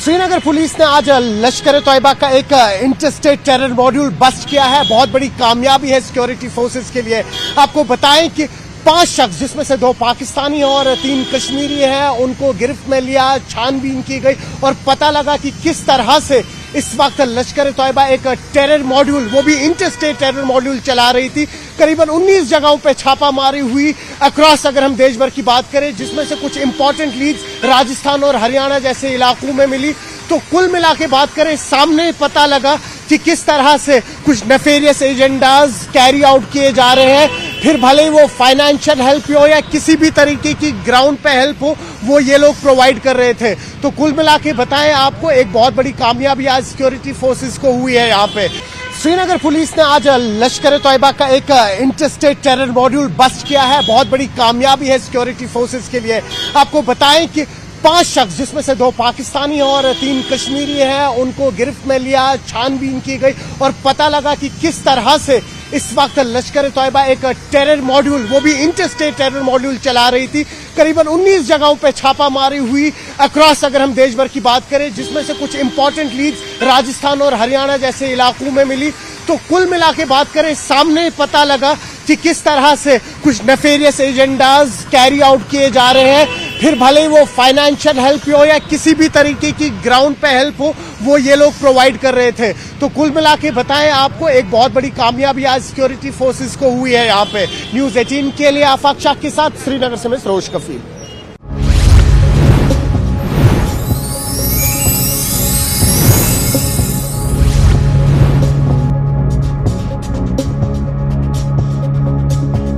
Srinagar police ने आज लश्कर तैयबा का एक इंटरस्टेट टेरर मॉड्यूल बस्ट किया है। बहुत बड़ी कामयाबी है सिक्योरिटी फोर्सेस के लिए। आपको बताएं कि 5 शख्स जिसमें से 2 पाकिस्तानी और 3 कश्मीरी हैं, उनको गिरफ्त में लिया, छानबीन की गई और पता लगा कि किस तरह से इस वक्त लश्कर तैयबा एक टेरर मॉड्यूल, वो भी इंटरस्टेट टेरर मॉड्यूल चला रही थी। करीबन 19 जगहों पे छापामारी हुई अक्रॉस, अगर हम देश भर की बात करें, जिसमें से कुछ इंपॉर्टेंट लीड्स राजस्थान और हरियाणा जैसे इलाकों में मिली। तो कुल मिला के बात करें, सामने पता लगा कि किस तरह से कुछ नेफेरियस एजेंडाज कैरी आउट किए जा रहे हैं। फिर भले ही वो फाइनेंशियल हेल्प हो या किसी भी तरीके की ग्राउंड पे हेल्प हो, वो ये लोग प्रोवाइड कर रहे थे। तो कुल मिला के बताएं आपको, एक बहुत बड़ी कामयाबी आज सिक्योरिटी फोर्सेस को हुई है। यहाँ पे श्रीनगर पुलिस ने आज लश्कर तैयबा का एक इंटरस्टेट टेरर मॉड्यूल बस्ट किया है। बहुत बड़ी कामयाबी है सिक्योरिटी फोर्सेस के लिए। आपको बताएं कि 5 शख्स जिसमें से 2 पाकिस्तानी और 3 कश्मीरी हैं, उनको गिरफ्त में लिया, छानबीन की गई और पता लगा कि किस तरह से इस वक्त लश्कर तैयबा एक टेरर मॉड्यूल, वो भी इंटरस्टेट टेरर मॉड्यूल चला रही थी। करीबन 19 जगहों पे छापामारी हुई अक्रॉस, अगर हम देश भर की बात करें, जिसमें से कुछ इंपॉर्टेंट लीड्स राजस्थान और हरियाणा जैसे इलाकों में मिली। तो कुल मिला के बात करें, सामने पता लगा कि किस तरह से कुछ नेफेरियस एजेंडाज कैरी आउट किए जा रहे हैं। फिर भले ही वो फाइनेंशियल हेल्प हो या किसी भी तरीके की ग्राउंड पे हेल्प हो, वो ये लोग प्रोवाइड कर रहे थे। तो कुल मिला के बताएं आपको, एक बहुत बड़ी कामयाबी आज सिक्योरिटी फोर्सेस को हुई है। यहाँ पे न्यूज़ 18 के लिए आफाक शाह के साथ श्रीनगर से मैं सरोज कफील।